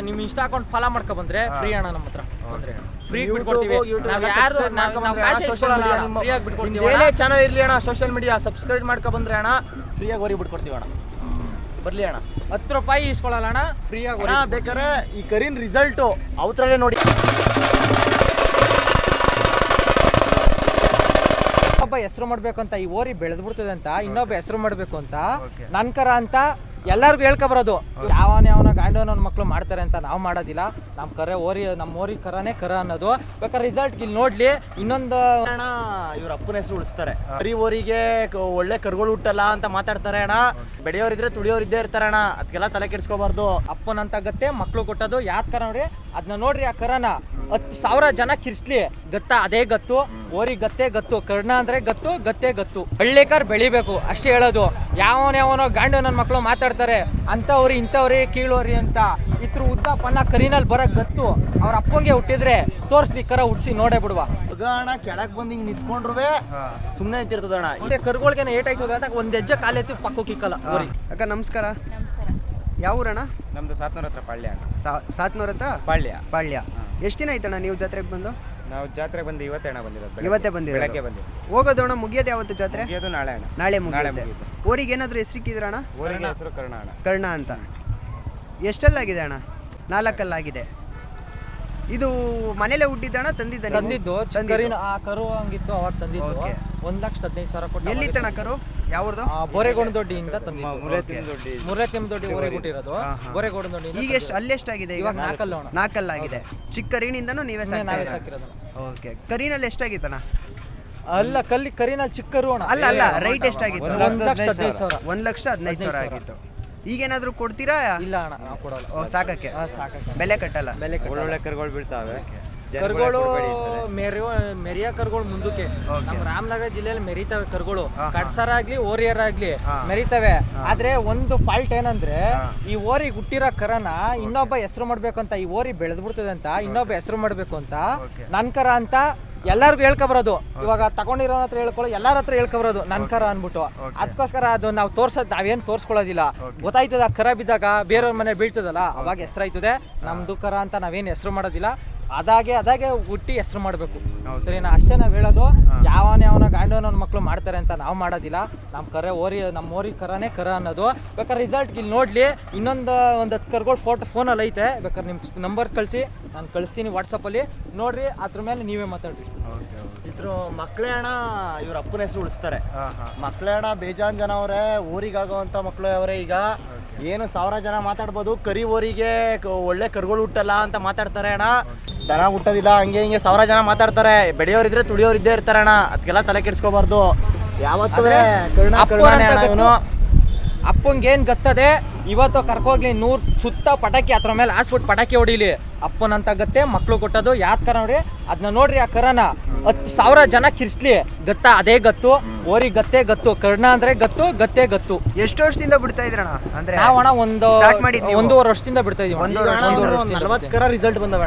ನಿಮ್ಮ insta account follow ಮಾಡ್ಕೊ ಬಂದ್ರೆ ಫ್ರೀ ಅಣ್ಣ ನಮ್ಮ ಹತ್ರ ಬಂದ್ರೆ ಫ್ರೀ ಬಿಟ್ಕೊಡ್ತೀವಿ. ನಾವು ಯಾರು ಫ್ರೀಯಾಗಿ ಬಿಟ್ಕೊಡ್ತೀವಿ. ಏನೇ ಚಾನಲ್ ಇರಲಿ ಅಣ್ಣ ಸೋಷಿಯಲ್ ಮೀಡಿಯಾ ಸಬ್ಸ್ಕ್ರೈಬ್ ಮಾಡ್ಕೊ ಬಂದ್ರೆ ಅಣ್ಣ ಫ್ರೀಯಾಗಿ ಓರಿ ಬಿಟ್ಕೊಡ್ತೀವಿ ಅಣ್ಣ. ಬರ್ಲಿ ಅಣ್ಣ. 10 ರೂಪಾಯಿ ಇಸ್ಕೊಳ್ಳಲ್ಲ ಅಣ್ಣ, ಫ್ರೀಯಾಗಿ ಅಣ್ಣ. ಬೇಕಾದ್ರೆ ಈ ಕರಿನ್ ರಿಸಲ್ಟು ಅವತ್ರಲ್ಲೇ ನೋಡಿ. ಒಬ್ಬ ಹೆಸರು ಮಾಡ್ಬೇಕು ಅಂತ ಈ ಓರಿ ಬೆಳೆದ್ ಬಿಡ್ತದೆ ಅಂತ ಇನ್ನೊಬ್ಬ ಹೆಸರು ಮಾಡ್ಬೇಕು ಅಂತ ನನ್ ಕರ ಅಂತ ಎಲ್ಲರಿಗೂ ಹೇಳ್ಕೊಬರೋದು. ಯಾವನ ಗಾಂಡು ನನ್ನ ಮಕ್ಳು ಮಾಡ್ತಾರೆ ಅಂತ ನಾವು ಮಾಡೋದಿಲ್ಲ. ನಮ್ಮ ಕರೆ ಓರಿ, ನಮ್ಮ ಓರಿ ಕರನೇ ಕರ ಅನ್ನೋದು. ಬೇಕಾದ್ರೆ ರಿಸಲ್ಟ್ ಇಲ್ಲಿ ನೋಡ್ಲಿ. ಇನ್ನೊಂದು ಅಣ್ಣ ಇವ್ರ ಅಪ್ಪನ ಹೆಸರು ಉಳಿಸ್ತಾರೆ. ಕರಿ ಓರಿಗೆ ಒಳ್ಳೆ ಕರುಗಳು ಹುಟ್ಟಲ್ಲ ಅಂತ ಮಾತಾಡ್ತಾರೆ ಅಣ್ಣ. ಬೆಳೆಯೋರಿದ್ರೆ ತುಳಿಯೋರಿದ್ದೇ ಇರ್ತಾರೆ ಅಣ್ಣ, ಅದಕ್ಕೆಲ್ಲ ತಲೆ ಕೆಡಿಸ್ಕೋಬಾರ್ದು. ಅಪ್ಪನಂತ ಗತ್ತೆ ಮಕ್ಳು ಕೊಟ್ಟೋದು ಯಾತ್ ಕರ ನೋಡ್ರಿ, ಅದನ್ನ ನೋಡ್ರಿ. ಆ ಕರನ 10,000 ಜನ ಕಿರ್ಸ್ಲಿ ಗತ್ತ ಅದೇ ಗತ್ತು. ಓರಿ ಗತ್ತೆ ಗತ್ತು, ಕರ್ಣ ಅಂದ್ರೆ ಗತ್ತು, ಗತ್ತೆ ಗತ್ತು. ಹಳ್ಳಿಕಾರ್ ಬೆಳಿಬೇಕು ಅಷ್ಟೇ ಹೇಳೋದು. ಯಾವನೋ ಗಾಂಡು ನನ್ನ ಮಕ್ಳು ಮಾತಾಡ್ತಾರೆ ಅಂತವ್ರಿ ಇಂಥವ್ರಿ ಕೀಳೋರಿ ಅಂತ. ಇತ್ರ ಉದ್ದ ಪನ್ನ ಕರಿನಲ್ಲಿ ಬರಕ್ ಗತ್ತು. ಅವ್ರ ಅಪ್ಪಂಗೆ ಹುಟ್ಟಿದ್ರೆ ತೋರ್ಸ್ಲಿ ಕರ ಹುಡ್ಸಿ ನೋಡೇ ಬಿಡುವ. ಅಣ್ಣ ಕೆಳಕ್ ಬಂದು ಹಿಂಗ್ ನಿಂತ್ಕೊಂಡ್ರುವೆ ಸುಮ್ನೆ ನಿಂತಿರ್ತದ ಅಣ್ಣ. ಮತ್ತೆ ಕರುಗಳಿಗೆ ಏಟಾಯ್ತದ ಅಂತ ಒಂದ್ ಹೆಜ್ಜೆ ಕಾಲೆತ್ತಿ ಪಕ್ಕಕ್ಕೆ ಇಕ್ಕಲ್ಲ ಓರಿ. ಅಕ್ಕ ನಮಸ್ಕಾರ. ಯಾವ ಊರಣ್ಣ? ನಮ್ದು 700 ಹತ್ರ ಪಾಳ್ಯ. 700 ಹತ್ರ ಪಾಳ್ಯ. ಎಷ್ಟು ದಿನ ಆಯ್ತಣ್ಣ ನೀವು ಜಾತ್ರೆಗೆ ಬಂದು? ನಾವು ಜಾತ್ರೆಗೆ ಬಂದು ಇವತ್ತೇ ಅಣ್ಣ ಬಂದಿರೋದು. ಇವತ್ತೇ ಬಂದಿರೋದು. ಬೆಳಗ್ಗೆ ಬಂದು ಹೋಗೋದಣ್ಣ, ಮುಗಿಯೋದು ಯಾವತ್ತು ಜಾತ್ರೆ? ಮುಗಿಯೋದು ನಾಳೆ ಅಣ್ಣ. ನಾಳೆ ಮುಗಿಯುತ್ತೆ. ಊರಿಗೆ ಏನಾದರೂ ಹೆಸರಿಕ್ಕಿದ್ರಣ್ಣ? ಊರಿಗೆ ಹೆಸರು ಕರ್ಣ ಅಣ್ಣ. ಕರ್ಣ ಅಂತ. ಎಷ್ಟಲ್ಲಾಗಿದೆ ಅಣ್ಣ? 4 ಅಲ್ಲಾಗಿದೆ. ಇದು ಮನೇಲೆ ಹುಟ್ಟಿದ್ದಣ್ಣ? ತಂದಿದ್ದು ಆ ಕರು ಹಂಗಿತ್ತು ಅವಾಗ ತಂದಿದ್ದು. 1,15,000 ಕೊಟ್ಟು. ಎಲ್ಲಿತ್ತಣ್ಣ ಕರು? ಯಾವ್ದು? ಬೋರೆಗೊಂಡದೊಡ್ಡಿಯಿಂದ ತಂದಿದ್ದು. ಮುರೇತಿಮ್ಮದೊಡ್ಡಿ ಊರಿಗೆ ಹುಟ್ಟಿರೋದು. ಬೋರೆಗೊಂಡದೊಡ್ಡಿ. ಈಗ ಎಷ್ಟು ಅಲ್ಲೆಷ್ಟಾಗಿದೆ? ಇವಾಗ 4 ಅಲ್ಲಾಗಿದೆ. ಚಿಕ್ಕ ಕರಿನಿಂದನೂ ನೀವೇ ಸಾಕಿರೋದು. ಓಕೆ. ಕರಿನಲ್ಲಿ ಎಷ್ಟಾಗಿತ್ತಣ್ಣ? ಅಲ್ಲ ಕರಿನಲ್ಲಿ ಚಿಕ್ಕ ಕರು ಅಣ್ಣ. ಅಲ್ಲ ರೈಟ್ ಎಷ್ಟಾಗಿತ್ತು? 1,15,000. 1,15,000 ಆಗಿತ್ತು. ಈಗೇನಾದ್ರೂ ಕೊಡ್ತೀರಾ? ಇಲ್ಲ ಅಣ್ಣ, ನಾವು ಕೊಡಲ್ಲ. ಸಾಕಕ್ಕೆ ಬೆಲೆ ಕಟ್ಟಲ್ಲ. ಒಳ್ಳೊಳ್ಳೆ ಕರುಗಳು ಬೀಳ್ತಾವೆ. ಕರುಗಳು ಮೆರಿಯ ಕರುಗಳು ಮುಂದಕ್ಕೆ ನಮ್ಮ ರಾಮನಗರ ಜಿಲ್ಲೆಯಲ್ಲಿ ಮೆರಿತವೆ ಕರುಗಳು. ಕಟ್ಸರ ಆಗ್ಲಿ ಓರಿಯರ್ ಆಗ್ಲಿ ಮೆರಿತವೆ. ಆದ್ರೆ ಒಂದು ಫಾಲ್ಟ್ ಏನಂದ್ರೆ ಈ ಓರಿ ಹುಟ್ಟಿರೋ ಕರನ ಇನ್ನೊಬ್ಬ ಹೆಸರು ಮಾಡ್ಬೇಕು ಅಂತ, ಈ ಓರಿ ಬೆಳೆದ್ ಬಿಡ್ತದೆ ಅಂತ ಇನ್ನೊಬ್ಬ ಹೆಸರು ಮಾಡ್ಬೇಕು ಅಂತ ನನ್ ಕರ ಅಂತ ಎಲ್ಲಾರ್ಗು ಹೇಳ್ಕೊಬರೋದು. ಇವಾಗ ತಗೊಂಡಿರೋ ಹತ್ರ ಹೇಳ್ಕೊಳ್ಳೋ, ಎಲ್ಲಾರ ಹತ್ರ ಹೇಳ್ಕೊಬರೋದು ನನ್ ಕರ ಅನ್ಬಿಟ್ಟು. ಅದಕ್ಕೋಸ್ಕರ ಅದು ನಾವು ನಾವೇನ್ ತೋರ್ಸ್ಕೊಳ್ಳೋದಿಲ್ಲ. ಗೊತ್ತಾಯ್ತದ ಕರ ಬಿದ್ದಾಗ ಬೇರೆಯವ್ರ ಮನೆ ಬೀಳ್ತದಲ್ಲ ಅವಾಗ ಹೆಸರಾಯ್ತದೆ. ನಮ್ದು ಕರ ಅಂತ ನಾವೇನ್ ಹೆಸರು ಮಾಡೋದಿಲ್ಲ. ಅದಾಗೆ ಹುಟ್ಟಿ ಹೆಸರು ಮಾಡ್ಬೇಕು. ಸರಿನಾ? ಅಷ್ಟೇ ನಾವ್ ಹೇಳೋದು. ಯಾವನ ಗಾಂಡು ನನ್ನ ಮಕ್ಳು ಮಾಡ್ತಾರೆ ಅಂತ ನಾವು ಮಾಡೋದಿಲ್ಲ. ನಮ್ಮ ಓರಿ ಕರನೇ ಕರ ಅನ್ನೋದು. ಬೇಕಾದ್ರೆ ರಿಸಲ್ಟ್ ಇಲ್ಲಿ ನೋಡ್ಲಿ. ಇನ್ನೊಂದು 10 ಕರುಗಳು ಫೋನಲ್ಲಿ ಐತೆ. ಬೇಕಾದ್ರೆ ನಿಮ್ ನಂಬರ್ ಕಳಿಸಿ, ನಾನು ಕಳಿಸ್ತೀನಿ ವಾಟ್ಸಪ್ಪಲ್ಲಿ ನೋಡ್ರಿ. ಅದ್ರ ಮೇಲೆ ನೀವೇ ಮಾತಾಡ್ರಿ. ಇದ್ರ ಮಕ್ಳೇ ಅಣ್ಣ ಇವ್ರ ಅಪ್ಪನ ಹೆಸರು ಉಳಿಸ್ತಾರೆ. ಮಕ್ಳೇ ಅಣ್ಣ ಬೇಜಾನ್ ಜನ ಅವ್ರೆ. ಊರಿಗಾಗುವಂತ ಮಕ್ಳು ಅವರೇ. ಈಗ ಏನು 1000 ಜನ ಮಾತಾಡ್ಬೋದು, ಕರಿ ಓರಿಗೆ ಒಳ್ಳೆ ಕರುಗಳು ಹುಟ್ಟಲ್ಲ ಅಂತ ಮಾತಾಡ್ತಾರೆ ಅಣ್ಣ. ದನ ಹುಟ್ಟೋದಿಲ್ಲ ಹಂಗೆ ಹಿಂಗೆ 1000 ಜನ ಮಾತಾಡ್ತಾರೆ. ಬೆಳೆಯೋರಿದ್ರೆ ತುಳಿಯೋರಿದ್ದೇ ಇರ್ತಾರೆ ಅಣ್ಣ, ಅದಕ್ಕೆಲ್ಲ ತಲೆ ಕೆಡಿಸ್ಕೋಬಾರ್ದು. ಯಾವತ್ತೂ ಅಪ್ಪಂಗೆ ಏನ್ ಗತ್ತದೆ ಇವತ್ತು ಕರ್ಕೋಗ್ಲಿ 100 ಸುತ್ತ ಪಟಾಕಿ ಅದ್ರ ಮೇಲೆ ಹಾಸ್ಬಿಟ್ಟು ಪಟಾಕಿ ಹೊಡಿಲಿ. ಅಪ್ಪನಂತ ಗತ್ತೆ ಮಕ್ಳು ಕೊಟ್ಟೋದು ಯಾತ್ ಕರ ನೋಡ್ರಿ, ಅದನ್ನ ನೋಡ್ರಿ. ಆ ಕರನ 10,000 ಜನ ಕಿರ್ಸ್ಲಿ ಗತ್ತ ಅದೇ ಗತ್ತು. ಓರಿ ಗತ್ತೆ ಗತ್ತು, ಕರ್ಣ ಅಂದ್ರೆ ಗತ್ತು, ಗತ್ತೆ ಗತ್ತು. ಎಷ್ಟು ವರ್ಷದಿಂದ ಬಿಡ್ತಾ ಇದ್ರಣ್ಣ? ಅಂದ್ರೆ ನಾವಣ್ಣ 1.5 ವರ್ಷದಿಂದ ಬಿಡ್ತಾ ಇದೀವಿ. 40 ಕರ ರಿಸಲ್ಟ್ ಬಂದವ.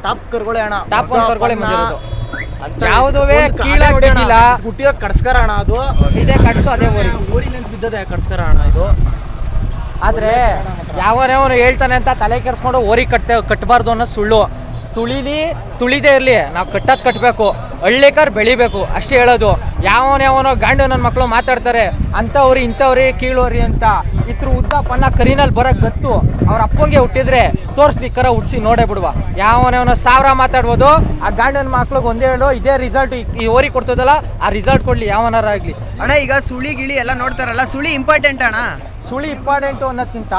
ಟಾಪ್ ಕರುಗಳೇ ಅಣ್ಣ. ಟಾಪ್ ಕರುಗಳೇ ಬಂದಿರೋದು. ಯಾವುದುವೇ ಕೀಳಾಗಿಲ್ಲ. ಹುಟ್ಟಿರೋ ಕಡ್ಸ್ಕರ ಅಣ್ಣ ಅದು. ಇದೇ ಕಟ್ಸು ಅದೇ ಓರಿ. ಊರಿನಿಂದ ಬಿದ್ದದೆ ಕಡ್ಸ್ಕರ ಅಣ್ಣ ಇದು. ಆದ್ರೆ ಯಾವನವನು ಹೇಳ್ತಾನೆ ಅಂತ ತಲೆ ಕೆಡಿಸ್ಕೊಂಡು ಓರಿ ಕಟ್ಟಬಾರ್ದು ಅನ್ನೋ ಸುಳ್ಳು. ತುಳಿದೇ ಇರ್ಲಿ, ನಾವು ಕಟ್ಟಬೇಕು. ಹಳ್ಳಿಕಾರ್ ಬೆಳಿಬೇಕು ಅಷ್ಟೇ ಹೇಳೋದು. ಯಾವನೋ ಗಾಂಡು ನನ್ನ ಮಕ್ಳು ಮಾತಾಡ್ತಾರೆ ಅಂತವ್ರಿ ಇಂಥವ್ರಿ ಕೀಳೋರಿ ಅಂತ. ಇತ್ರ ಉದ್ದ ಪನ್ನ ಕರಿನಲ್ಲಿ ಬರಕ್ ಗತ್ತು. ಅವ್ರ ಅಪ್ಪಂಗೆ ಹುಟ್ಟಿದ್ರೆ ತೋರ್ಸ್ಲಿ ಕರ ಹುಡ್ಸಿ ನೋಡೇ ಬಿಡುವ. ಯಾವನೋ 1000 ಮಾತಾಡ್ಬೋದು. ಆ ಗಾಂಡನ ಮಕ್ಳಿಗೆ ಒಂದೇ ಹೇಳು, ಇದೇ ರಿಸಲ್ಟ್ ಈ ಓರಿ ಕೊಡ್ತದಲ್ಲ ಆ ರಿಸಲ್ಟ್ ಕೊಡ್ಲಿ ಯಾವನಾರ ಆಗ್ಲಿ ಅಣ್ಣ. ಈಗ ಸುಳಿ ಗಿಳಿ ಎಲ್ಲ ನೋಡ್ತಾರಲ್ಲ, ಸುಳಿ ಇಂಪಾರ್ಟೆಂಟ್ ಅಣ್ಣ. ಸುಳಿ ಇಂಪಾರ್ಟೆಂಟ್ ಅನ್ನೋದಕ್ಕಿಂತ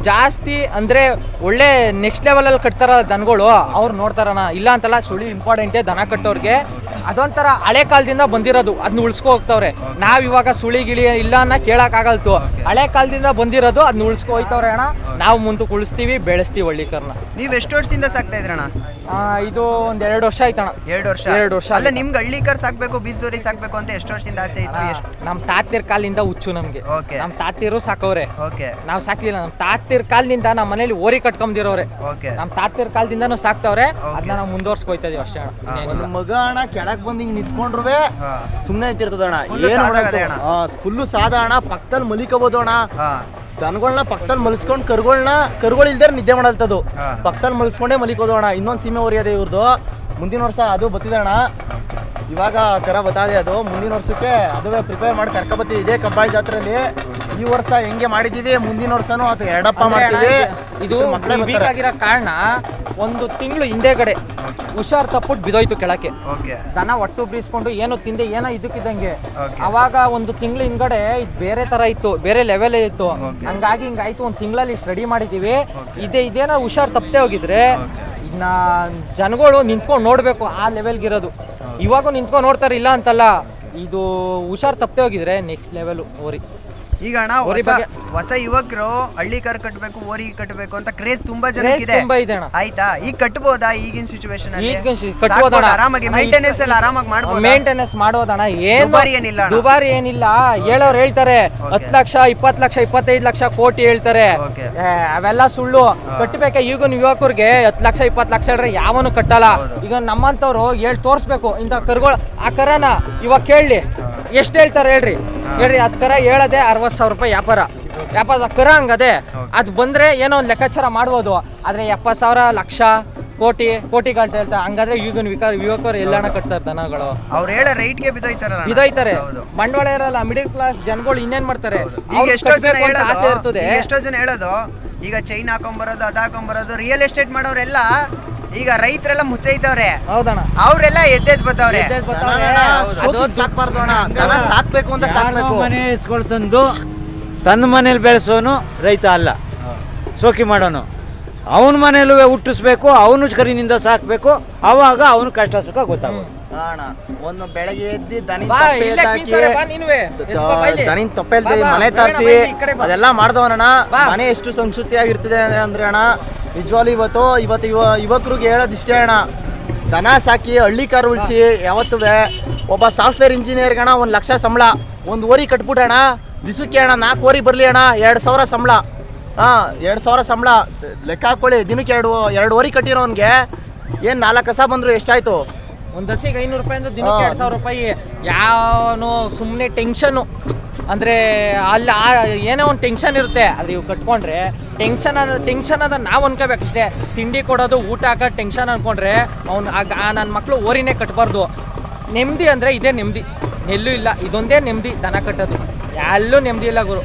ಜಾಸ್ತಿ ಅಂದ್ರೆ ಒಳ್ಳೆ ನೆಕ್ಸ್ಟ್ ಲೆವೆಲ್ ಅಲ್ಲಿ ಕಟ್ತಾರಲ್ಲ ದನಗಳು, ಅವ್ರು ನೋಡ್ತಾರಣ. ಇಲ್ಲ ಅಂತಲ್ಲ, ಸುಳಿ ಇಂಪಾರ್ಟೆಂಟೇ ದನ ಕಟ್ಟೋರ್ಗೆ. ಅದೊಂಥರ ಹಳೆ ಕಾಲದಿಂದ ಬಂದಿರೋದು, ಅದನ್ನ ಉಳಿಸ್ಕೊ ಹೋಗ್ತವ್ರೆ. ನಾವ್ ಇವಾಗ ಸುಳಿ ಗಿಳಿ ಇಲ್ಲ ಅನ್ನ ಕೇಳಕ್ ಆಗಲ್ತು. ಹಳೆ ಕಾಲದಿಂದ ಬಂದಿರೋದು ಅದನ್ನ ಉಳಿಸ್ಕೊ ಹೋಯ್ತವ್ರೆ ಅಣ್ಣ. ನಾವು ಮುಂದಕ್ಕೆ ಉಳಿಸ್ತೀವಿ, ಬೆಳೆಸ್ತೀವಿ ಹಳ್ಳಿಕರ್ನ. ನೀವ್ ಎಷ್ಟು ವರ್ಷದಿಂದ ಸಾಕ್ತಾ ಇದ್ರಣ್ಣ? ಇದು ಒಂದ್ 2 ವರ್ಷ ಆಯ್ತಣ್ಣ. 2 ವರ್ಷ. ಅಲ್ಲ, ನಿಮ್ಗೆ ಹಳ್ಳಿಕರ್ ಸಾಕ್ಬೇಕು, ಬೀಸೋರಿ ಸಾಕ್ಬೇಕು ಅಂತ ಎಷ್ಟು ವರ್ಷದಿಂದ ಆಸೆ ಇತ್ತು? ನಮ್ ತಾತಿರ್ ಕಾಲಿಂದ ಹುಚ್ಚು ನಮ್ಗೆ. ನಮ್ ತಾತಿರು ಸಾಕವ್ರೆ, ನಾವ್ ಸಾಕ್ಲಿಲ್ಲ. ನಮ್ ತಾತಿರ್ ಕಾಲದಿಂದ ನಮ್ಮ ಮನೇಲಿ ಓರಿ ಕಟ್ಕೊಂದಿರೋರೆ. ನಮ್ ತಾತಿರ್ ಕಾಲದಿಂದಾನು ಸಾಕ್ತವ್ರೆ. ಅದನ್ನ ನಾವು ಮುಂದುವರ್ಸ್ಕೊಯ್ತಾ ಇದೀವಿ ಅಷ್ಟೇ ಅಣ್ಣ. ಮಗ ಅಣ್ಣ ಕೆಳಕ್ ಬಂದ್ ಹಿಂಗ್ ನಿಂತ್ಕೊಂಡ್ರುವೆ ಸುಮ್ನೆ ನಿಂತಿರ್ತದ ಅಣ್ಣ. ಫುಲ್ಲು ಸಾದ ಅಣ್ಣ. ಪಕ್ಕದಲ್ಲಿ ಮಲಿಕೋಬಹುದು ಅಣ್ಣ. ದನಗಳನ್ನ ಪಕ್ಕದಲ್ಲಿ ಮಲ್ಸ್ಕೊಂಡು ಕರುಗಳು ಇಲ್ದೇ ನಿದ್ದೆ ಮಾಡಲ್ತದು ಪಕ್ಕದಲ್ಲಿ ಮಲ್ಸ್ಕೊಂಡೇ ಮಲಿಕೋದು ಅಣ್ಣ. ಇನ್ನೊಂದು ಸೀಮೆ ಹೊರಿಯೋದೆ ಇವ್ರದ್ದು. ಮುಂದಿನ ವರ್ಷ ಅದು ಬತ್ತಿದೆ ಅಣ್ಣ. ಇವಾಗ ಕರ ಬತ್ತಾದೆ ಅದು. ಮುಂದಿನ ವರ್ಷಕ್ಕೆ ಅದುವೇ ಪ್ರಿಪೇರ್ ಮಾಡಿ ಕರ್ಕೊಬತ್ತೀವಿ ಇದೇ ಕಬ್ಬಾಳ ಜಾತ್ರೆಯಲ್ಲಿ. ಈ ವರ್ಷ ಹೆಂಗೆ ಮಾಡಿದೀವಿ ಮುಂದಿನ ವರ್ಷನೂ ಅದು ಎರಡಪ್ಪ ಮಾಡ್ತೀವಿ. ಇದು ವೀಕ್ ಆಗಿರೋ ಕಾರಣ ಒಂದು ತಿಂಗಳು ಹಿಂದೆಗಡೆ ಹುಷಾರ್ ತಪ್ಪಿಟ್ಟು ಬಿದೋಯ್ತು ಕೆಳಕ್ಕೆ. ದನ ಒಟ್ಟು ಬೀಸ್ಕೊಂಡು ಏನೋ ತಿಂದೆ ಏನೋ ಇದಕ್ಕಿದ್ದಂಗೆ. ಅವಾಗ ಒಂದು ತಿಂಗಳು ಹಿಂದ್ಗಡೆ ಇದು ಬೇರೆ ತರ ಇತ್ತು, ಬೇರೆ ಲೆವೆಲ್ ಇತ್ತು. ಹಂಗಾಗಿ ಹಿಂಗಾಯ್ತು. ಒಂದು ತಿಂಗಳಲ್ಲಿ ರೆಡಿ ಮಾಡಿದೀವಿ. ಇದೇನೋ ಹುಷಾರ್ ತಪ್ಪದೆ ಹೋಗಿದ್ರೆ ಇನ್ನ ಜನಗಳು ನಿಂತ್ಕೊಂಡು ನೋಡ್ಬೇಕು ಆ ಲೆವೆಲ್ಗಿರೋದು. ಇವಾಗೂ ನಿಂತ್ಕೊಂಡು ನೋಡ್ತಾರೆ, ಇಲ್ಲ ಅಂತಲ್ಲ. ಇದು ಹುಷಾರ್ ತಪ್ಪದೆ ಹೋಗಿದ್ರೆ ನೆಕ್ಸ್ಟ್ ಲೆವೆಲ್ ಓರಿ. ಈಗ ಅಣ್ಣ ಹೊಸ ಯುವಕರು ಹಳ್ಳಿ ಕಾರ್ ಕಟ್ಟಬೇಕು, ಓರಿ ಕಟ್ಟಬೇಕು ಅಂತ ಕ್ರೇಜ್ ತುಂಬಾ ಜನಕ್ಕಿದೆ. ಆಯ್ತಾ, ಈಗ ಕಟ್ಟಬಹುದಾ ಈಗಿನ ಸಿಚುವೇಶನ್ ಅಲ್ಲಿ? ಆರಾಮಾಗಿ ಮೇಂಟೆನೆನ್ಸ್ ಎಲ್ಲ ಆರಾಮಾಗಿ ಮಾಡಬಹುದು. ಮೇಂಟೆನೆನ್ಸ್ ಮಾಡೋದಣ್ಣ, ಏನಿಲ್ಲ, ದುಬಾರಿ ಏನಿಲ್ಲ. ಹೇಳೋರು ಹೇಳ್ತಾರೆ 10 ಲಕ್ಷ 20 ಲಕ್ಷ 25 ಲಕ್ಷ ಕೋಟಿ ಹೇಳ್ತಾರೆ. ಅವೆಲ್ಲ ಸುಳ್ಳು. ಕಟ್ಟಬೇಕ ಈಗಿನ ಯುವಕರಿಗೆ 10 ಲಕ್ಷ 20 ಲಕ್ಷ ಹೇಳ್ರೆ ಯಾವನು ಕಟ್ಟಲ್ಲ. ಈಗ ನಮ್ಮಂತವ್ರು ತೋರಿಸ್ಬೇಕು ಇಂಥ ಕರುಗಳು. ಆ ಕರನ ಇವಾಗ ಕೇಳಿ ಎಷ್ಟು ಹೇಳ್ತಾರೆ ಹೇಳ್ರಿ. ಅದ್ ಕರ ಹೇಳದೆ 60,000 ರೂಪಾಯಿ ವ್ಯಾಪಾರ ಕರ ಹಂಗದೆ. ಅದು ಬಂದ್ರೆ ಏನೋ ಒಂದು ಲೆಕ್ಕಾಚಾರ ಮಾಡ್ಬೋದು. ಆದ್ರೆ 70,000 ಲಕ್ಷ ಕೋಟಿಗಳು ಹೇಳ್ತಾರೆ. ಹಂಗಾದ್ರೆ ಈಗಿನ ಯುವಕರು ಎಲ್ಲಾನ ಕಟ್ತಾರೆ ದನಗಳು. ಅವ್ರು ಹೇಳೋ ರೈಟ್ಗೆ ಬಿದೋಯ್ತಾರೆ. ಬಂಡವಾಳ ಇರಲ್ಲ, ಮಿಡಿಲ್ ಕ್ಲಾಸ್ ಜನಗಳು ಇನ್ನೇನ್ ಮಾಡ್ತಾರೆ? ಈಗ ಎಷ್ಟೋ ಜನ ಹೇಳೋದು ಈಗ ಚೈನ್ ಹಾಕೊಂಬರೋದು, ಅದ್ ಹಾಕೊಂಬರೋದು. ರಿಯಲ್ ಎಸ್ಟೇಟ್ ಮಾಡೋರೆಲ್ಲ ಈಗ ರೈತರೆಲ್ಲ ಮುಚ್ಚೈತವ್ರೆ. ಹೌದಣ್ಣ, ಅವ್ರೆಲ್ಲ ಎದ್ದೆದ್ ಬತ್ತವ್ರೆ. ಸಾಕ್ಬೇಕು ಅಂತ ಸಾಕ್ಬೇಕು. ಮನೆ ಇಸ್ಕೊಳ್ ತಂದು ತನ್ನ ಮನೇಲಿ ಬೆಳೆಸೋನು ರೈತ ಅಲ್ಲ, ಶೋಕಿ ಮಾಡೋನು. ಅವನ ಮನೇಲೂ ಹುಟ್ಟಿಸ್ಬೇಕು, ಅವನು ಕರಿನಿಂದ ಸಾಕ್ಬೇಕು. ಅವಾಗ ಅವನು ಕಷ್ಟ ಸುಖ ಗೊತ್ತಾಗುತ್ತೆ. ಒಂದು ಬೆಳಗ್ಗೆ ಎದ್ದು ದನಿನ್ ತೊಪ್ಪೆಲ್ದಿ ಮನೆ ತರಿಸಿ ಅದೆಲ್ಲ ಮಾಡ್ದವನಣ್ಣ. ಮನೆ ಎಷ್ಟು ಸಂಸ್ಕೃತಿಯಾಗಿರ್ತದೆ ಅಂದ್ರೆ ಅಣ್ಣ, ನಿಜವಾಗ್ಲೂ ಇವತ್ತು ಯುವಕರಿಗೆ ಹೇಳೋದಿಷ್ಟೇ ಅಣ್ಣ. ದನ ಸಾಕಿ ಹಳ್ಳಿ ಕಾರ್ ಉಳಿಸಿ. ಯಾವತ್ತೂ ಒಬ್ಬ ಸಾಫ್ಟ್ವೇರ್ ಇಂಜಿನಿಯರ್ಗಣ 1 ಲಕ್ಷ ಸಂಬಳ, ಒಂದು ಓರಿ ಕಟ್ಬಿಟ್ಟಣ ದಿಸಕ್ಕೆ ಅಣ್ಣ 4 ಓರಿ ಬರಲಿ ಅಣ್ಣ 2,000 ಸಂಬಳ. 2,000 ಸಂಬಳ ಲೆಕ್ಕ ಹಾಕೊಳ್ಳಿ. ದಿನಕ್ಕೆ 2 ಓರಿ ಕಟ್ಟಿರೋನ್ಗೆ ಏನು 4 ಕಸ ಬಂದ್ರು ಎಷ್ಟಾಯ್ತು? ಒಂದು ಹಸಿಗೆ 500 ರೂಪಾಯಿ ಅಂದ್ರೆ ದಿನಕ್ಕೆ 2,000 ರೂಪಾಯಿ. ಯಾವನು ಸುಮ್ಮನೆ ಟೆನ್ಷನ್ನು ಅಂದರೆ ಅಲ್ಲಿ ಏನೋ ಒಂದು ಟೆನ್ಷನ್ ಇರುತ್ತೆ. ಆದರೆ ಇವು ಕಟ್ಕೊಂಡ್ರೆ ಟೆನ್ಷನ್ ಅದ ನಾವು ಅನ್ಕೋಬೇಕಷ್ಟೇ. ತಿಂಡಿ ಕೊಡೋದು, ಊಟ ಹಾಕೋದು ಟೆನ್ಷನ್ ಅಂದ್ಕೊಂಡ್ರೆ ನನ್ನ ಮಕ್ಕಳು ಓರಿನೇ ಕಟ್ಟಬಾರ್ದು. ನೆಮ್ಮದಿ ಅಂದರೆ ಇದೇ ನೆಮ್ಮದಿ, ಎಲ್ಲೂ ಇಲ್ಲ. ಇದೊಂದೇ ನೆಮ್ಮದಿ ದನ ಕಟ್ಟೋದು. ಎಲ್ಲೂ ನೆಮ್ಮದಿ ಇಲ್ಲ ಗುರು.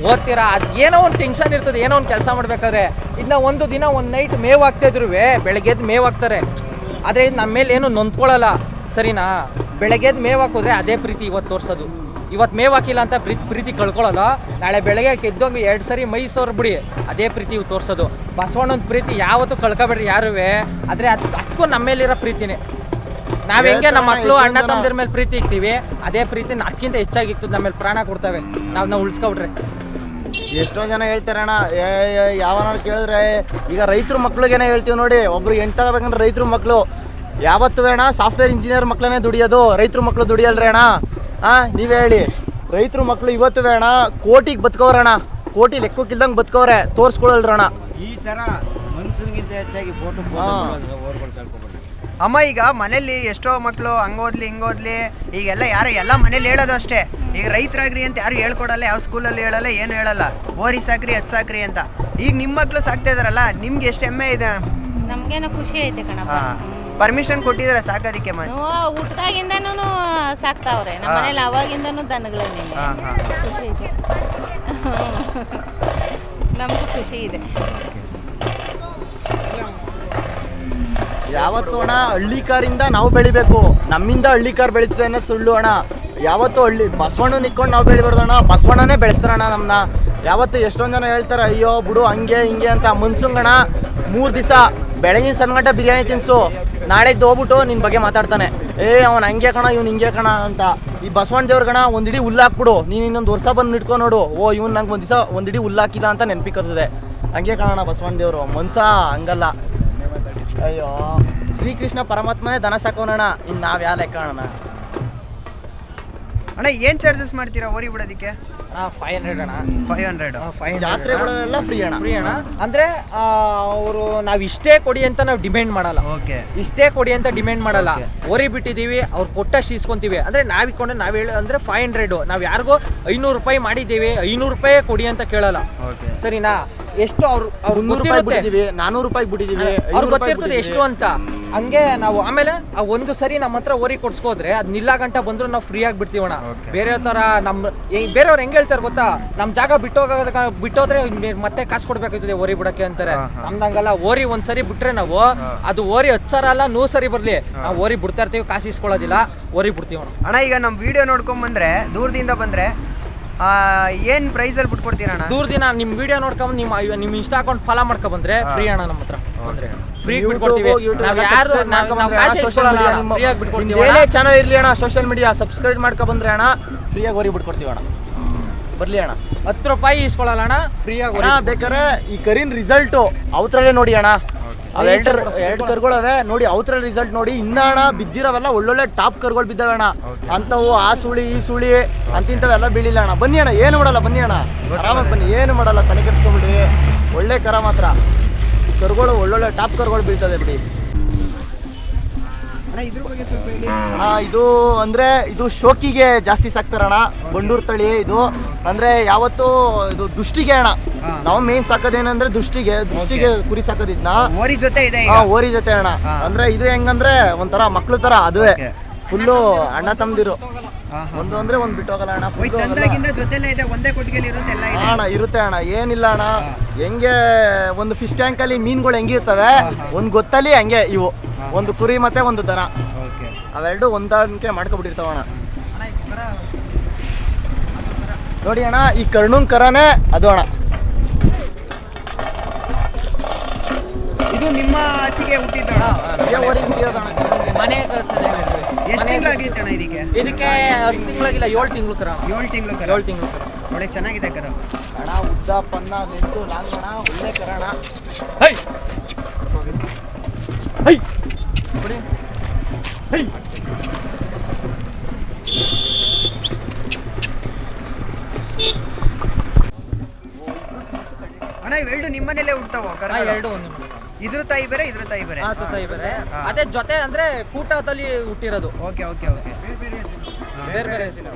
ಓದ್ತೀರಾ, ಅದು ಏನೋ ಒಂದು ಟೆನ್ಷನ್ ಇರ್ತದೆ. ಏನೋ ಒಂದು ಕೆಲಸ ಮಾಡ್ಬೇಕಾದ್ರೆ ಇದನ್ನ ಒಂದು ದಿನ ಒಂದು ನೈಟ್ ಮೇವು ಹಾಕ್ತಾಯಿದ್ರು, ಬೆಳಗ್ಗೆ ಎದ್ದು ಮೇವು ಹಾಕ್ತಾರೆ. ಆದರೆ ಇದು ನಮ್ಮ ಮೇಲೆ ಏನು ನೊಂದ್ಕೊಳ್ಳಲ್ಲ, ಸರಿನಾ? ಬೆಳಗ್ಗೆ ಎದ್ದು ಮೇವು ಹಾಕಿದ್ರೆ ಅದೇ ಪ್ರೀತಿ ಇವತ್ತು ತೋರಿಸೋದು. ಇವತ್ತು ಮೇವು ಹಾಕಿಲ್ಲ ಅಂತ ಪ್ರೀತಿ ಕಳ್ಕೊಳ್ಳೋಲ್ಲ. ನಾಳೆ ಬೆಳಗ್ಗೆ ಎದ್ದೋಗಿ 2 ಸರಿ ಮೈಸೂರು ಬಿಡಿ, ಅದೇ ಪ್ರೀತಿ ಇವು ತೋರಿಸೋದು. ಬಸವಣ್ಣನ ಪ್ರೀತಿ ಯಾವತ್ತೂ ಕಳ್ಕೊಬೇಡ್ರಿ ಯಾರೂ. ಆದರೆ ಅದಕ್ಕೂ ನಮ್ಮ ಮೇಲಿರೋ ಪ್ರೀತಿನೇ. ನಾವು ಹೆಂಗೆ ನಮ್ಮ ಮಕ್ಕಳು ಅಣ್ಣ ತಮ್ಮದ್ರ ಮೇಲೆ ಪ್ರೀತಿ ಇಕ್ತೀವಿ, ಅದೇ ಪ್ರೀತಿ ಅದಕ್ಕಿಂತ ಹೆಚ್ಚಾಗಿತ್ತು ನಮ್ಮ ಮೇಲೆ ಪ್ರಾಣ ಕೊಡ್ತವೆ. ನಾವು ಉಳಿಸ್ಕೊಬಿಟ್ರೆ. ಎಷ್ಟೋ ಜನ ಹೇಳ್ತಾರೆ ಅಣ್ಣ, ಯಾವನಾರು ಕೇಳಿದ್ರೆ ಈಗ ರೈತರ ಮಕ್ಳಿಗೇನೆ ಹೇಳ್ತೀವಿ ನೋಡಿ. ಒಬ್ರು ಎಂಟು ತಗೋಬೇಕಂದ್ರೆ ರೈತರ ಮಕ್ಕಳು ಯಾವತ್ತೂ ಅಣ್ಣ ಸಾಫ್ಟ್ವೇರ್ ಇಂಜಿನಿಯರ್ ಮಕ್ಳನ್ನೇ ದುಡಿಯೋದು, ರೈತರ ಮಕ್ಕಳು ದುಡಿಯಲ್ರಿ ಅಣ್ಣ. ನೀವೇ ಹೇಳಿ. ರೈತರ ಮಕ್ಕಳು ಇವತ್ತು ಅಣ್ಣ ಕೋಟಿಗೆ ಬದುಕವ್ರಣ್ಣ, ಕೋಟಿ ಲೆಕ್ಕಕ್ಕಿಲ್ದಂಗೆ ಬದುಕವ್ರೆ, ತೋರಿಸ್ಕೊಳಲ್ರಣ್ಣ. ಈ ಥರ ಮನುಷ್ಯನಿಗಿಂತ ಹೆಚ್ಚಾಗಿ ಫೋಟೋ ಅಮ್ಮ. ಈಗ ಮನೇಲಿ ಎಷ್ಟೋ ಮಕ್ಕಳು ಹಂಗೋದ್ಲಿ ಹಿಂಗೋದ್ಲಿ ಈಗೆಲ್ಲ ಎಲ್ಲ ಮನೇಲಿ ಹೇಳೋದು ಅಷ್ಟೇ. ಈಗ ರೈತರಾಗ್ರಿ ಅಂತ ಯಾರು ಹೇಳ್ಕೊಡಲ್ಲ, ಯಾವ ಸ್ಕೂಲಲ್ಲಿ ಹೇಳಲ್ಲ, ಏನು ಹೇಳಲ್ಲ. ಓರಿ ಸಾಕ್ರಿ ಅದು ಸಾಕ್ರಿ ಅಂತ. ಈಗ ನಿಮ್ಮ ಮಕ್ಕಳು ಸಾಕ್ತಾ ಇದಾರಲ್ಲ, ನಿಮ್ಗೆ ಎಷ್ಟು ಹೆಮ್ಮೆ ಇದೆ? ನಮ್ಗೇನೋ ಖುಷಿ ಐತೆ ಕಣಪ್ಪ. ಪರ್ಮಿಷನ್ ಕೊಟ್ಟಿದ್ದಾರೆ ಸಾಕೋದಕ್ಕೆ? ಹುಟ್ಟಾಗಿಂದನೂ ಸಾಕ್ತಾವ್ರೆ ನಮ್ಮ ಮನೇಲಿ, ಅವಾಗಿಂದನೂ ದನಗಳನ್ನೇ. ಖುಷಿ ಇದೆ, ನಮಗೂ ಖುಷಿ ಇದೆ. ಯಾವತ್ತು ಅಣ್ಣ ಹಳ್ಳಿಕಾರಿಂದ ನಾವು ಬೆಳಿಬೇಕು, ನಮ್ಮಿಂದ ಹಳ್ಳಿಕಾರ್ ಬೆಳೀತದೆ ಅನ್ನೋದು ಸುಳ್ಳು ಅಣ್ಣ. ಯಾವತ್ತು ಬಸವಣ್ಣ ನಿಕ್ಕೊಂಡು ನಾವು ಬೆಳಿಬಾರ್ದು ಅಣ್ಣ, ಬಸವಣ್ಣನೇ ಬೆಳೆಸ್ತಾರಣ್ಣ ನಮ್ಮನ್ನ. ಯಾವತ್ತು ಎಷ್ಟೊಂದು ಜನ ಹೇಳ್ತಾರೆ ಅಯ್ಯೋ ಬಿಡು ಹಂಗೆ ಹಿಂಗೆ ಅಂತ. ಮುನ್ಸುಂಗಣ 3 ದಿವಸ ಬೆಳಗಿನ ಸಣ್ಣ ಬಿರಿಯಾನಿ ತಿನ್ಸು, ನಾಳೆದ್ದು ಹೋಗ್ಬಿಟ್ಟು ನಿನ್ನ ಬಗ್ಗೆ ಮಾತಾಡ್ತಾನೆ. ಅವ್ನು ಹಂಗೆ ಕಣ ಇವ್ನು ಹಿಂಗೆ ಕಣ ಅಂತ. ಈ ಬಸವಣ್ಣ ದೇವ್ರ ಗಣ ಒಂದಿಡೀ ಹುಲ್ಲಾಕ್ಬಿಡು, ನೀನು ಇನ್ನೊಂದು ವರ್ಷ ಬಂದು ಇಟ್ಕೊ ನೋಡು, ಇವ್ನು ನಂಗೆ ಒಂದು ದಿವಸ ಒಂದಿಡೀ ಹುಲ್ಲಾಕಿದ ಅಂತ ನೆನಪಿಕ್ಕತ್ತದೆ. ಹಂಗೆ ಕಾಣೋಣ ಬಸವಣ್ಣ ದೇವರು, ಮನ್ಸ ಹಂಗಲ್ಲ. ಅಯ್ಯೋ ಶ್ರೀಕೃಷ್ಣ ಪರಮಾತ್ಮನೇ ದನ ಸಾಕೋಣ, ಇನ್ನು ನಾವು ಯಾವ ಲೆಕ್ಕ ಅಣ್ಣ? ಅಣ್ಣ ಏನು ಚಾರ್ಜಸ್ ಮಾಡ್ತೀರಾ ಓರಿ ಬಿಡೋದಕ್ಕೆ? 500 ಅಣ್ಣ. 500. ಜಾತ್ರೆಗಳೆಲ್ಲ ಫ್ರೀ ಅಣ್ಣ. ಫ್ರೀ ಅಣ್ಣ. ಅಂದ್ರೆ ಅವರು ನಾವ್ ಇಷ್ಟೇ ಕೊಡಿ ಅಂತ ನಾವು ಡಿಮ್ಯಾಂಡ್ ಮಾಡಲ್ಲ. ಓಕೆ. ಇಷ್ಟೇ ಕೊಡಿ ಅಂತ ಡಿಮ್ಯಾಂಡ್ ಮಾಡಲ್ಲ. ಓರಿ ಬಿಟ್ಟಿದೀವಿ, ಅವ್ರು ಕೊಟ್ಟಷ್ಟು ಇಸ್ಕೊಂತೀವಿ. ಅಂದ್ರೆ ನಾವ್ ಇಟ್ಕೊಂಡ್ರೆ ನಾವ್ ಹೇಳ ಅಂದ್ರೆ 500. ನಾವ್ ಯಾರಿಗೋ 500 ರೂಪಾಯಿ ಮಾಡಿದ್ದೀವಿ, 500 ರೂಪಾಯಿ ಕೊಡಿ ಅಂತ ಕೇಳಲ್ಲ. ಸರಿನಾ? ಎಷ್ಟು ಅವ್ರು 300 ರೂಪಾಯಿ ಬಿಟ್ಟಿದೀವಿ, 400 ರೂಪಾಯಿ ಬಿಟ್ಟಿದೀವಿ, ಅವ್ರಿಗೆ ಗೊತ್ತಿರ್ತದೆ ಎಷ್ಟು ಅಂತ. ಹಂಗೆ ನಾವು ಆಮೇಲೆ ಆ ಒಂದು ಸರಿ ನಮ್ಮ ಹತ್ರ ಓರಿ ಕೊಡ್ಸ್ಕೋದ್ರೆ ಅದ್ ನಿಲ್ಲ ಗಂಟ ಬಂದ್ರು ನಾವು ಫ್ರೀ ಆಗಿ ಬಿಡ್ತೀವಣ್ಣ. ಬೇರೆ ತರ ಬೇರೆಯವ್ರು ಹೆಂಗ್ ಹೇಳ್ತಾರೆ ಗೊತ್ತಾ, ನಮ್ ಜಾಗ ಬಿಟ್ಟೋದ್ರೆ ಮತ್ತೆ ಕಾಸು ಕೊಡ್ಬೇಕಾಗ್ತದೆ ಓರಿ ಬಿಡಕ್ಕೆ ಅಂತಾರೆ. ನಮ್ದಂಗಲ್ಲ, ಓರಿ ಒಂದ್ಸರಿ ಬಿಟ್ರೆ ನಾವು ಅದು ಓರಿ 10,000 ಅಲ್ಲ 100 ಸರಿ ಬರ್ಲಿ, ನಾವು ಓರಿ ಬಿಡ್ತಾ ಇರ್ತೀವಿ, ಕಾಸು ಇಸ್ಕೊಳ್ಳೋದಿಲ್ಲ, ಓರಿ ಬಿಡ್ತೀವಣ್ಣ. ಅಣ್ಣ ಈಗ ನಮ್ ವಿಡಿಯೋ ನೋಡ್ಕೊಂಡ್ ಬಂದ್ರೆ ದೂರದಿಂದ ಬಂದ್ರೆ ಏನ್ ಪ್ರೈಸ್ ಅಲ್ಲಿ ಬಿಟ್ಕೊಡ್ತೀರಣ್ಣ? ದೂರದಿಂದ ನಿಮ್ ವಿಡಿಯೋ ನೋಡ್ಕೊಂಡ್ ನಿಮ್ ಇನ್ಸ್ಟಾ ಅಕೌಂಟ್ ಫಾಲೋ ಮಾಡ್ಕೊ ಬಂದ್ರೆ ಫ್ರೀ ಅಣ್ಣ. ನಮ್ಮ ಹತ್ರ ಫ್ರೀ ಬಿಟ್ಕೊಡ್ತೀವಿ. ನಾವ್ ಯಾರು ಫ್ರೀ ಆಗಿ ಬಿಟ್ಕೊಡ್ತೀವಿ. ಏನೇ ಚಾನಲ್ ಇರ್ಲಿ ಅಣ್ಣ, ಸೋಷಿಯಲ್ ಮೀಡಿಯಾ ಸಬ್ಸ್ಕ್ರೈಬ್ ಮಾಡ್ಕೊ ಬಂದ್ರೆ ಅಣ್ಣ ಫ್ರೀಯಾಗಿ ಓರಿ ಬಿಟ್ಕೊಡ್ತೀವಿ ಅಣ್ಣ. ಬರ್ಲಿ ಅಣ್ಣ. 10 ರೂಪಾಯಿ ಇಸ್ಕೊಳ್ಳಲ್ಲ ಅಣ್ಣ, ಫ್ರೀ ಆಗಿ. ಬೇಕಾದ್ರೆ ಈ ಕರಿನ್ ರಿಸಲ್ಟ್ ಅವತ್ರಲ್ಲೇ ನೋಡಿ ಅಣ್ಣ. ಎರಡು ಕರುಗಳವೆ ನೋಡಿ, ಅವತ್ರಲ್ಲಿ ರಿಸಲ್ಟ್ ನೋಡಿ. ಇನ್ನ ಅಣ್ಣ ಬಿದ್ದಿರವೆಲ್ಲ ಒಳ್ಳೊಳ್ಳೆ ಟಾಪ್ ಕರುಗಳು ಬಿದ್ದಾವೆ ಅಣ್ಣ. ಅಂತವು ಆ ಸುಳಿ ಈ ಸುಳಿ ಅಂತಿಂತವೆಲ್ಲ ಬೀಳಿಲ್ಲ ಅಣ್ಣ. ಬನ್ನಿ ಅಣ್ಣ, ಏನು ಮಾಡಲ್ಲ, ಬನ್ನಿ ಅಣ್ಣ, ಆರಾಮಾಗಿ ಬನ್ನಿ, ಏನು ಮಾಡಲ್ಲ, ತಲೆ ಕೆಡಿಸ್ಕೊಂಬಿಡಿ. ಒಳ್ಳೆ ಕರ ಮಾತ್ರ, ಕರುಗಳು ಒಳ್ಳೊಳ್ಳೆ ಟಾಪ್ ಕರುಗಳು ಬೀಳ್ತದೆ ಬಿಡಿ. ಇದ್ರ ಬಗ್ಗೆ ಸ್ವಲ್ಪ ಹೇಳಿ. ಇದು ಅಂದ್ರೆ ಇದು ಶೋಕಿಗೆ ಜಾಸ್ತಿ ಸಾಕ್ತಾರಣ್ಣ. ಬಂಡೂರು ತಳಿ ಇದು. ಅಂದ್ರೆ ಯಾವತ್ತು ಇದು ದುಷ್ಟಿಗೆ ಅಣ್ಣ. ನಾವು ಮೇನ್ ಸಾಕೋದೇನಂದ್ರೆ ದುಷ್ಟಿಗೆ ಕುರಿ ಸಾಕೋದಿದ್ನ ಓರಿ ಜೊತೆ ಇದೆ. ಓರಿ ಜೊತೆ ಅಣ್ಣ. ಅಂದ್ರೆ ಇದು ಹೆಂಗಂದ್ರೆ ಒಂಥರ ಮಕ್ಳು ತರ, ಅದುವೇ ಫುಲ್ಲು ಅಣ್ಣ ತಮ್ದಿರು. ಒಂದು ಅಂದ್ರೆ ಒಂದ್ ಬಿಟ್ಟೋಗಲ್ಲ ಅಣ್ಣ. ತಂದಾಗಿಂದ ಜೊತೆಲೇ ಇದೆ, ಒಂದೇ ಕೊಟ್ಟಿಗೆಲಿ ಇರುತ್ತೆ, ಎಲ್ಲ ಇದೆ ಅಣ್ಣ. ಇರುತ್ತೆ ಅಣ್ಣ, ಏನಿಲ್ಲ ಅಣ್ಣ. ಹೆಂಗೆ ಒಂದು ಫಿಶ್ ಟ್ಯಾಂಕ್ ಅಲ್ಲಿ ಮೀನ್ಗಳು ಹೆಂಗಿರ್ತವೆ, ಒಂದ್ ಗೊತ್ತಲ್ಲಿ ಹಂಗೆ ಇವು. ಒಂದು ಕುರಿ ಮತ್ತೆ ಒಂದು ದನ, ಅವೆರಡು ಹೊಂದಾಣಿಕೆ ಮಾಡ್ಕೊಬಿಟ್ಟಿರ್ತಾವಣ್ಣ. ನೋಡಿ ಅಣ್ಣ, ಈ ಕರ್ಣನ್ ಕರನೇ ಅದು ಅಣ್ಣ. ಇದು ನಿಮ್ಮ ಹಾಸಿಗೆ ಹುಟ್ಟಿದ್ದಣ? ಮನೆ ಎಷ್ಟು ತಿಂಗಳಾಗಿತ್ತು ಅಣ್ಣ ಇದಕ್ಕೆ? ಇದಕ್ಕೆ 10 ತಿಂಗಳಾಗಿಲ್ಲ, 7 ತಿಂಗಳು ಕರ. 7 ತಿಂಗಳು ಕರ. 7 ತಿಂಗಳು ಕರ. ಒಳ್ಳೆ ಚೆನ್ನಾಗಿದೆ ಕರ ಅಣ್ಣ. ಉದ್ದ ಪನ್ನ ನಿಂತು ಲಾಂಗ್ ಅಣ್ಣ, ಒಳ್ಳೆ ಕರ ಅಣ್ಣ. ಹೈ ಹೈ ಬಿಡಿ. ಹೈ ಅಣ್ಣ ಇವೆರಡು ನಿಮ್ಮನೇಲೆ ಹುಡ್ತಾವ ಕರ? ಎರಡು ಇದ್ರ ತಾಯಿ ಬೇರೆ, ಇದ್ರ ತಾಯಿ ಬೇರೆ. ತಾಯಿ ಬೇರೆ. ಅದೇ ಜೊತೆ ಅಂದ್ರೆ ಕೂಟದಲ್ಲಿ ಹುಟ್ಟಿರೋದು. Okay okay okay. ಬೇರೆ ಬೇರೆ.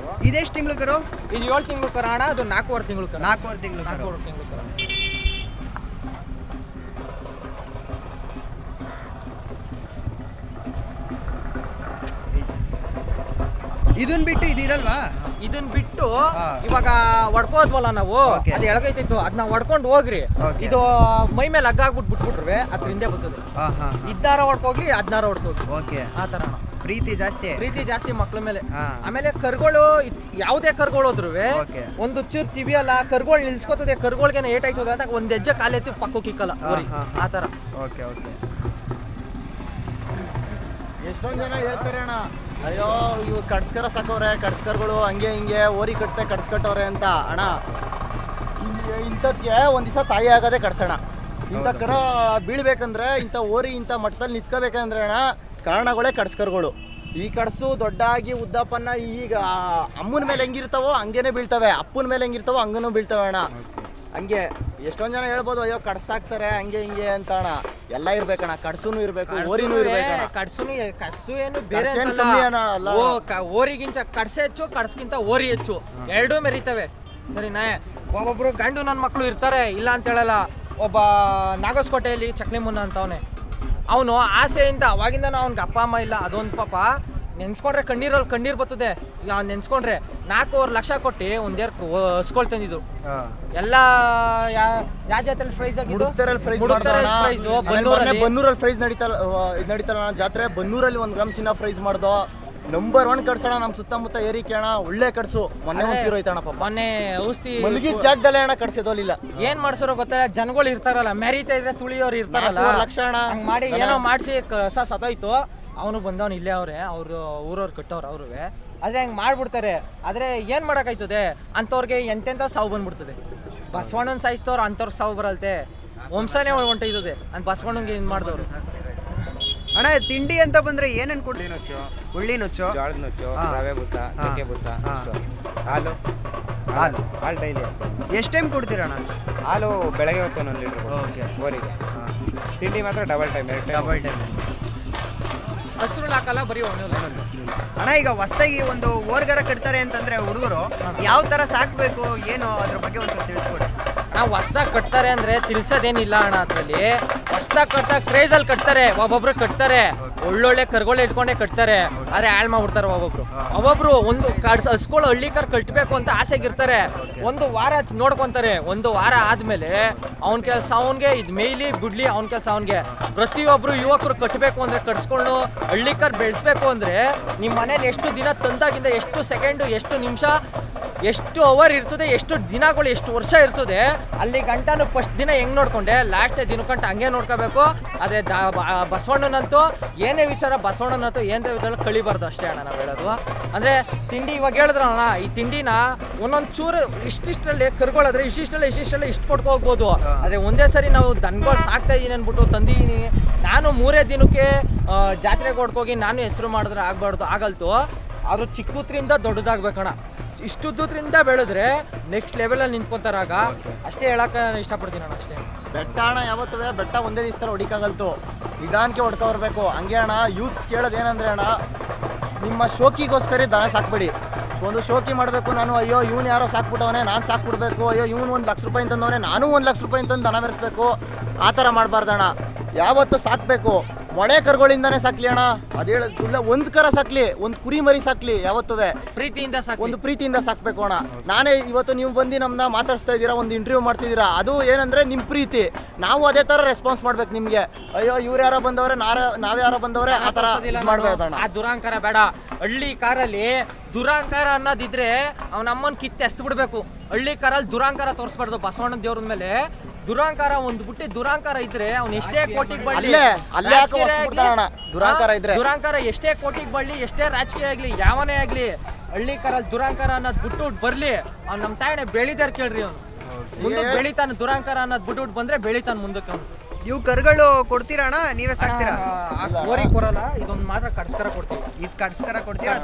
ಇದೆಷ್ಟು ತಿಂಗಳು ಕರು? ಇದು 7 ತಿಂಗಳು ಕರ ಅಣ್ಣ. ಅದು 4.5 ತಿಂಗಳು ಕರ. 4.5 ತಿಂಗಳು ಕರ. 4.5 ತಿಂಗಳು ಕರ. ಇದನ್ ಬಿಟ್ಟು ಇದಿರಲ್ವಾ? ಇದನ್ ಬಿಟ್ಟು ಇವಾಗ ಹೊಡ್ಕೋದ್ವಲ್ಲ ನಾವು, ಅದು ಎಳಗೈತಿತ್ತು, ಅದನ್ನ ಹೊಡ್ಕೊಂಡು ಹೋಗ್ರಿ. ಇದು ಮೈ ಮೇಲೆ ಹಗ್ಗ ಆಗ್ಬಿಟ್ಟು ಬಿಟ್ಬಿಟ್ರೆ ಅದ್ರ ಹಿಂದೆ ಬರ್ತದೆ. ಇದ್ದಾರ ಹೊಡ್ಕೋಗಿ 16 ಹೊಡ್ಕೋಗಿ. ಓಕೆ. ಆ ತರ ಪ್ರೀತಿ ಜಾಸ್ತಿ ಮಕ್ಳ ಮೇಲೆ. ಆಮೇಲೆ ಕರುಗಳು ಯಾವುದೇ ಕರುಗಳು ಹೋದ್ರು ಒಂದು ಚೂರು ತಿವಿಯಲ್ಲ, ಕರುಗಳು ನಿಲ್ಸ್ಕೊತದೆ. ಕರುಗಳಿಗೆ ಏಟಾಯ್ತದೆ ಅಂತ ಒಂದ್ ಹೆಜ್ಜೆ ಕಾಲೆತ್ತಿ ಪಕ್ಕಕ್ಕೆ ಇಕ್ಕಲ್ಲ. ಆ ತರ. Okay okay. ಎಷ್ಟೊಂದು ಜನ ಹೇಳ್ತಾರೆ ಅಣ್ಣ, ಅಯ್ಯೋ ಇವು ಕಡ್ಸ್ಕರ ಸಾಕವ್ರೆ, ಕಡ್ಸ್ಕರ್ಗಳು ಹಂಗೆ ಹಿಂಗೆ ಓರಿ ಕಟ್ಸ್ಕಟ್ಟವ್ರೆ ಅಂತ. ಅಣ್ಣ ಇಂಥದ್ಗೆ ಒಂದ್ ದಿವಸ ತಾಯಿ ಆಗೋದೇ ಕಡ್ಸೋಣ. ಇಂಥ ಕರ ಬೀಳ್ಬೇಕಂದ್ರೆ, ಇಂಥ ಓರಿ ಇಂಥ ಮಟ್ಟದಲ್ಲಿ ನಿಂತ್ಕೋಬೇಕಂದ್ರೆ ಅಣ್ಣ, ಕಾರಣಗಳೇ ಕಡ್ಸ್ಕರ್ಗಳು. ಈ ಕಡ್ಸು ದೊಡ್ಡಾಗಿ ಉದ್ದಪ್ಪನ್ನ ಈಗ ಅಮ್ಮನ ಮೇಲೆ ಹೆಂಗಿರ್ತಾವೋ ಹಂಗೇನೆ ಬೀಳ್ತವೆ, ಅಪ್ಪನ ಮೇಲೆ ಹೆಂಗಿರ್ತಾವೋ ಹಂಗನೂ ಬೀಳ್ತವೆ ಅಣ್ಣ. ಹಂಗೆ ಎಷ್ಟೊಂದ್ ಜನ ಹೇಳ್ಬೋದು, ಅಯ್ಯೋ ಕಡ್ಸಾಕ್ತಾರೆ ಹಂಗೆ ಹಿಂಗೆ ಅಂತ ಅಣ್ಣ. ಎಲ್ಲ ಇರ್ಬೇಕಣ್ಣ, ಕಡ್ಸುನು ಇರ್ಬೇಕು, ಓರಿನೂ ಇರ್ಬೇಕಣ್ಣ. ಕಡ್ಸು ಏನು ಬೇರೆ ಅಲ್ಲ. ಓರಿಗಿಂತ ಕಡ್ಸೆ ಹೆಚ್ಚು, ಕಡ್ಸ್ಕಿಂತ ಓರಿ ಹೆಚ್ಚು, ಎರಡೂ ಮೆರಿತವೆ. ಸರಿನಾ? ಒಬ್ಬೊಬ್ರು ಗಂಡು ನನ್ನ ಮಕ್ಕಳು ಇರ್ತಾರೆ, ಇಲ್ಲ ಅಂತ ಹೇಳಲ್ಲ. ಒಬ್ಬ ನಾಗಸ್ಕೋಟೆಯಲ್ಲಿ ಚಕ್ಲಿ ಮುನ್ನ ಅಂತವನೆ, ಅವನು ಆಸೆಯಿಂದ ಅವಾಗಿಂದ ಅವ್ನಿಗೆ ಅಪ್ಪ ಅಮ್ಮ ಇಲ್ಲ. ಅದೊಂದು ಪಾಪ ನೆನ್ಸ್ಕೊಂಡ್ರೆ ಕಣ್ಣೀರು ಬರ್ತದೆ. ಈಗ ಅವ್ನು ನೆನ್ಸ್ಕೊಂಡ್ರೆ 4 ಲಕ್ಷ ಕೊಟ್ಟು ಒಂದೇರ್ ಹಸ್ಕೊಳ್ ತಂದಿದ್ದು. ಎಲ್ಲ ಯಾವ ಜಾತ್ರೆ ಪ್ರೈಸ್ ಆಗಿದ್ದು? ಬನ್ನೂರಲ್ಲಿ ಪ್ರೈಸ್ ನಡೀತಲ್ಲ ಜಾತ್ರೆ. ಬನ್ನೂರಲ್ಲಿ 1 ಗ್ರಾಮ್ ಚಿನ್ನ ಪ್ರೈಸ್ ಮಾಡ್ದೋ. ನಂಬರ್ 1 ಕಡ್ಸೋಣ ನಮ್ಮ ಸುತ್ತಮುತ್ತ ಏರಿಕೆ ಅಣ್ಣ. ಒಳ್ಳೆ ಕಡ್ಸು. ಮೊನ್ನೆ ಹೋಗ್ತಿರೋಯ್ತಣ್ಣ ಪಾಪ. ಮೊನ್ನೆ ಔಷಧಿ ಮಲಗಿದ ಜಾಗದಲ್ಲೇ ಅಣ್ಣ ಕಡ್ಸೋದಿಲ್ಲ. ಏನ್ ಮಾಡ್ಸೋರೋ ಗೊತ್ತಿಲ್ಲ. ಜನಗಳು ಇರ್ತಾರಲ್ಲ, ಮೆರೀತಾ ಇದ್ರೆ ತುಳಿಯೋರು ಇರ್ತಾರಲ್ಲ, ಲಕ್ಷ ಅಣ್ಣ ಹಂಗ್ ಮಾಡಿ ಏನೋ ಮಾಡಿಸಿ ಸತ್ತೋಯ್ತು. ಅವನು ಬಂದವನು ಇಲ್ಲೇ ಅವ್ರೆ, ಅವ್ರು ಊರವ್ರು ಕಟ್ಟವ್ರು ಅವ್ರುವೆ. ಆದ್ರೆ ಹಂಗೆ ಮಾಡ್ಬಿಡ್ತಾರೆ. ಆದ್ರೆ ಏನ್ ಮಾಡಕ್ಕಾಯ್ತದೆ? ಅಂಥವ್ರಿಗೆ ಎಂತೆಂಥ ಸಾವು ಬಂದ್ಬಿಡ್ತದೆ. ಬಸವಣ್ಣನ ಸಾಯಿಸ್ತವ್ರು ಅಂಥವ್ರಿಗೆ ಸಾವು ಬರಲ್ತೆ. ವಂಶನೇ ಹೊಂಟೈತದೆ ಅಂತ ಬಸವಣ್ಣಂಗೆ ಏನು ಮಾಡಿದವ್ರು. ಅಣ್ಣ ತಿಂಡಿ ಅಂತ ಬಂದ್ರೆ ಏನೇನು ಕೊಡ್ತೀವಿ? ನುಚ್ಚು, ಉಳ್ಳಿ ನುಚ್ಚು, ಜೋಳದ ನುಚ್ಚು, ಹಾ. ರವೆ ಬೂಸ, ಹಾ. ಚಕ್ಕೆ ಬೂಸ, ಹಾ. ಇಷ್ಟು. ಹಾಲು ಹಾಲು. ಹಾಲು ಡೈಲಿ ಎಷ್ಟು ಟೈಮ್ ಕೊಡ್ತೀರಣ್ಣ? ಹಾಲು ಬೆಳಗ್ಗೆ ಹೊತ್ತು 1 ಲೀಟ್ರ್ ಓಕೆ. ಓರಿಗೆ. ತಿಂಡಿ ಮಾತ್ರ double time 2 time. Double time. ಹಸ್ರು ಹಾಕಲ್ಲ, ಬರೀ ಒಂದೊಂದು ಅಣ್ಣ ಈಗ ಹೊಸ್ದಾಗಿ ಒಂದು ಓರ್ಗರ ಕಟ್ತಾರೆ ಅಂತಂದ್ರೆ ಹುಡುಗರು ಯಾವ ತರ ಸಾಕ್ಬೇಕು ಏನು ಅದ್ರ ಬಗ್ಗೆ ಒಂದ್ಸಲ ತಿಳಿಸ್ಕೊಡಿ. ನಾವು ಹೊಸ್ದಾಗಿ ಕಟ್ತಾರೆ ಅಂದ್ರೆ ತಿಳ್ಸೋದೇನಿಲ್ಲ ಅಣ್ಣ. ಅದ್ರಲ್ಲಿ ಹೊಸ್ದಾಗಿ ಕಟ್ತಾ ಕ್ರೇಜಲ್ಲಿ ಕಟ್ತಾರೆ, ಒಬ್ಬೊಬ್ರು ಕಟ್ತಾರೆ ಒಳ್ಳೊಳ್ಳೆ ಕರ್ಗಳು ಇಟ್ಕೊಂಡೇ ಕಟ್ತಾರೆ, ಆದ್ರೆ ಹಾಳು ಮಾಡ್ಬಿಡ್ತಾರೆ ಒಬ್ಬೊಬ್ರು ಒಂದು ಹಸ್ಗಳು ಹಳ್ಳಿ ಕರ್ ಕಟ್ಬೇಕು ಅಂತ ಆಸೆಗಿರ್ತಾರೆ. ಒಂದು ವಾರ ನೋಡ್ಕೊಂತಾರೆ, ಒಂದು ವಾರ ಆದ್ಮೇಲೆ ಅವ್ನ ಕೆಲಸ ಅವನ್ಗೆ, ಇದು ಮೇಯ್ಲಿ ಬಿಡ್ಲಿ ಅವ್ನ ಕೆಲಸ ಅವನ್ಗೆ. ಪ್ರತಿಯೊಬ್ರು ಯುವಕರು ಕಟ್ಟಬೇಕು ಅಂದ್ರೆ ಕಟ್ಸ್ಕೊಂಡು ಹಳ್ಳಿ ಕರ್ ಬೆಳೆಸ್ಬೇಕು ಅಂದ್ರೆ ನಿಮ್ಮ ಮನೇಲಿ ಎಷ್ಟು ದಿನ ತಂದಾಗಿಂದ ಎಷ್ಟು ಸೆಕೆಂಡು, ಎಷ್ಟು ನಿಮಿಷ, ಎಷ್ಟು ಅವರ್ ಇರ್ತದೆ, ಎಷ್ಟು ದಿನಗಳು, ಎಷ್ಟು ವರ್ಷ ಇರ್ತದೆ, ಅಲ್ಲಿ ಗಂಟನು ಫಸ್ಟ್ ದಿನ ಹೆಂಗ್ ನೋಡ್ಕೊಂಡೆ ಲಾಸ್ಟ್ ದಿನಕ್ಕಂಟ ಹಂಗೆ ನೋಡ್ಕೋಬೇಕು. ಅದೇ ಬಸವಣ್ಣನಂತೂ ಏನೇ ವಿಚಾರ, ಬಸವಣ್ಣನಂತೂ ಏನೇ ವಿಚಾರ ಕಳಿಬಾರ್ದು ಅಷ್ಟೇ ಅಣ್ಣ ನಾವು ಹೇಳೋದು. ಅಂದರೆ ತಿಂಡಿ ಇವಾಗ ಹೇಳಿದ್ರಣ್ಣ, ಈ ತಿಂಡಿನ ಒಂದೊಂದು ಚೂರು ಇಷ್ಟಿಷ್ಟರಲ್ಲಿ ಕರ್ಕೊಳ್ಳೋದ್ರೆ ಇಷ್ಟಿಷ್ಟಲ್ಲೇ ಇಷ್ಟು ಕೊಟ್ಕೊ ಹೋಗ್ಬೋದು. ಆದರೆ ಒಂದೇ ಸರಿ ನಾವು ದನಗಳು ಸಾಕ್ತಾ ಇದ್ದೀನಿ ಅಂದ್ಬಿಟ್ಟು ತಂದಿದ್ದೀನಿ, ನಾನು 3 ದಿನಕ್ಕೆ ಜಾತ್ರೆಗೆ ಹೊಡ್ಕೋಗಿ ನಾನು ಹೆಸರು ಮಾಡಿದ್ರೆ ಆಗಲ್ತು. ಅವರು ಚಿಕ್ಕದ್ರಿಂದ ದೊಡ್ಡದಾಗ್ಬೇಕಣ್ಣ. ಇಷ್ಟುದ್ರಿಂದ ಬೆಳೆದ್ರೆ ನೆಕ್ಸ್ಟ್ ಲೆವೆಲಲ್ಲಿ ನಿಂತ್ಕೊಂತಾರಾಗ. ಅಷ್ಟೇ ಹೇಳಕ್ಕೆ ಇಷ್ಟಪಡ್ತೀನಿ ಅಣ್ಣ. ಅಷ್ಟೇ. ಬೆಟ್ಟ ಅಣ್ಣ ಯಾವತ್ತೂ ಬೆಟ್ಟ ಒಂದೇ ದಿವಸದಲ್ಲಿ ಹೊಡಿಕಾಗಲ್ತು, ನಿಧಾನಕ್ಕೆ ಹೊಡ್ಕೊ ಬರ್ಬೇಕು. ಹಂಗೆ ಅಣ್ಣ ಯೂತ್ಸ್ ಕೇಳೋದೇನಂದ್ರೆ ಅಣ್ಣ, ನಿಮ್ಮ ಶೋಕಿಗೋಸ್ಕರ ದನ ಸಾಕ್ಬೇಡಿ. ಒಂದು ಶೋಕಿ ಮಾಡಬೇಕು, ನಾನು ಅಯ್ಯೋ ಇವನು ಯಾರೋ ಸಾಕ್ಬಿಟ್ಟವನೇ ನಾನು ಸಾಕ್ಬಿಡ್ಬೇಕು, ಅಯ್ಯೋ ಇವನು 1 ಲಕ್ಷ ರೂಪಾಯಿ ತಂದವನೇ ನಾನು 1 ಲಕ್ಷ ರೂಪಾಯಿ ತಂದು ದನ ಮೆರೆಸ್ಬೇಕು, ಆ ಥರ ಮಾಡಬಾರ್ದಣ್ಣ. ಯಾವತ್ತು ಸಾಕಬೇಕು ಮೊಳೆ ಕರುಗಳಿಂದಾನೇ ಸಾಕ್ಲಿ ಅಣ್ಣ. ಅದು ಹೇಳ ಸುಳ್ಳ, ಒಂದು ಕರ ಸಾಕ್ಲಿ, ಒಂದು ಕುರಿ ಮರಿ ಸಾಕ್ಲಿ, ಯಾವತ್ತೂ ಪ್ರೀತಿಯಿಂದ ಒಂದು ಪ್ರೀತಿಯಿಂದ ಸಾಕ್ಬೇಕು ಅಣ್ಣ. ನಾನೇ ಇವತ್ತು ನೀವು ಬಂದು ನಮ್ಮನ್ನ ಮಾತಾಡಿಸ್ತಾ ಇದ್ದೀರಾ, ಒಂದು ಇಂಟರ್ವ್ಯೂ ಮಾಡ್ತಿದ್ದೀರಾ, ಅದು ಏನಂದ್ರೆ ನಿಮ್ಮ ಪ್ರೀತಿ. ನಾವು ಅದೇ ಥರ ರೆಸ್ಪಾನ್ಸ್ ಮಾಡ್ಬೇಕು ನಿಮಗೆ. ಅಯ್ಯೋ ಇವ್ರು ಯಾರೋ ಬಂದವ್ರೆ, ನಾವ್ಯಾರೋ ಬಂದವ್ರೆ, ಆ ಥರ ಮಾಡ್ಬೇಕಣ್ಣ. ಆ ದುರಾಂಕಾರ ಬೇಡ. ಹಳ್ಳಿ ಕಾರಲ್ಲಿ ದುರಾಂಕಾರ ಅನ್ನೋದಿದ್ರೆ ಅವ್ನ ಅಮ್ಮನ ಕಿತ್ತೆ ಎಸ್ತು ಬಿಡ್ಬೇಕು. ಹಳ್ಳಿ ಕಾರಲ್ಲಿ ದುರಾಂಕಾರ ತೋರಿಸ್ಬಾರ್ದು. ಬಸವಣ್ಣನ ದೇವ್ರ ಮೇಲೆ ದುರಾಂಕಾರ ಒಂದು ಬುಟ್ಟಿ ದುರಾಂಕಾರ ಇದ್ರೆ ಅವ್ನು ಎಷ್ಟೇ ಕೋಟಿಗೆ ಬಳ್ಳಿ, ದುರಾಂಕಾರ ಎಷ್ಟೇ ಕೋಟಿಗೆ ಬಳ್ಳಿ, ಎಷ್ಟೇ ರಾಜಕೀಯ ಆಗ್ಲಿ, ಯಾವನೇ ಆಗ್ಲಿ, ಹಳ್ಳಿ ಕಾರಲ್ಲಿ ದುರಾಂಕಾರ ಅನ್ನೋದು ಬಿಟ್ಟು ಬರ್ಲಿ. ಅವ್ನು ನಮ್ಮ ತಾಯಣೆ ಬೆಳಿದಾರ ಕೇಳ್ರಿ. ಅವ್ನು ಮುಂದಕ್ಕೆ ಬೆಳಿತಾನೆ. ದುರಾಂಕಾರ ಅನ್ನೋದು ಬಿಟ್ಟು ಬಂದ್ರೆ ಬೆಳಿತಾನೆ ಮುಂದಕ್ಕೆ. ಅವ್ನು ಇವು ಕರುಗಳು ಕೊಡ್ತೀರಾ ಅಣ್ಣ? ನೀವೇ ಸಾಕ್ತೀರಾ? ಓರಿಗೆ ಕೊಡಲ್ಲ, ಇದೊಂದು ಮಾತ್ರ ಕಡ್ಸ್ಕರ ಕೊಡ್ತೀವಿ. ಇದು ಕಡ್ಸ್ಕರ ಕೊಡ್ತೀರಾ?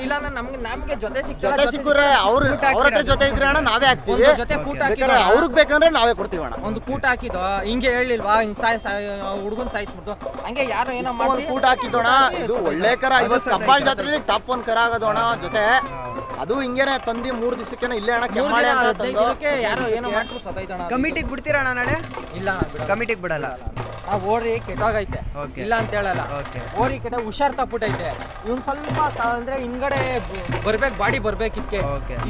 ಇಲ್ಲ ನಮ್ಗೆ ಜೊತೆ ಜೊತೆ ಸಿಕ್ಕರೆ ಅವ್ರ ಹತ್ರ ಜೊತೆ ಇದ್ರೆ ಅಣ್ಣ ನಾವೇ ಹಾಕ್ತೀವಿ. ಜೊತೆ ಕೂಟ ಹಾಕಿದ ಅವ್ರಿಗೆ ಬೇಕಂದ್ರೆ ನಾವೇ ಕೊಡ್ತೀವಿ ಅಣ್ಣ. ಒಂದು ಕೂಟ ಹಾಕಿದ ಹಿಂಗೆ ಹೇಳಿಲ್ವಾ, ಹಿಂಗ್ ಹುಡುಗನ್ ಸಾಯ್ತ್ಬಿಟ್ಟು ಹಂಗೆ ಯಾರೋ ಏನೋ ಮಾಡಿ ಕೂಟ ಹಾಕಿದೋಣ. ಇದು ಒಳ್ಳೆ ಕರ. ಇವತ್ತು ಕಬ್ಬಾಳ್ ಜಾತ್ರೆಯಲ್ಲಿ ಟಾಪ್ 1 ಕರ ಆಗೋದೋಣ ಜೊತೆ. ಅದು ಹಿಂಗೇನೆ ತಂದಿ 3 ದಿವಸಕ್ಕೆ ಇಲ್ಲೇ ಅಣ್ಣ ಕೆಮ್ಮಾಳೆ ಅಂತ ತಂದು ಯಾರೋ ಏನೋ ಮಾಡ್ಬಿಟ್ಟು ಸತ್ತೈತಣ. ಕಮಿಟಿಗೆ ಬಿಡ್ತೀರಾ ಅಣ್ಣ ನಾಳೆ? ಇಲ್ಲ ಕಮಿಟಿಗೆ ಬಿಡಲ್ಲ. ಆ ಓರಿ ಕೆಟ್ಟೋಗೈತೆ, ಇಲ್ಲ ಅಂತ ಹೇಳಲ್ಲ. ಓರಿ ಕೆಟ್ಟ ಹುಷಾರ್ ತಪ್ಪಿಟ್ಟೈತೆ. ಇವ್ನು ಸ್ವಲ್ಪ ಅಂದ್ರೆ ಹಿಂಗಡೆ ಬರ್ಬೇಕು, ಬಾಡಿ ಬರ್ಬೇಕಿದ್ಕೆ.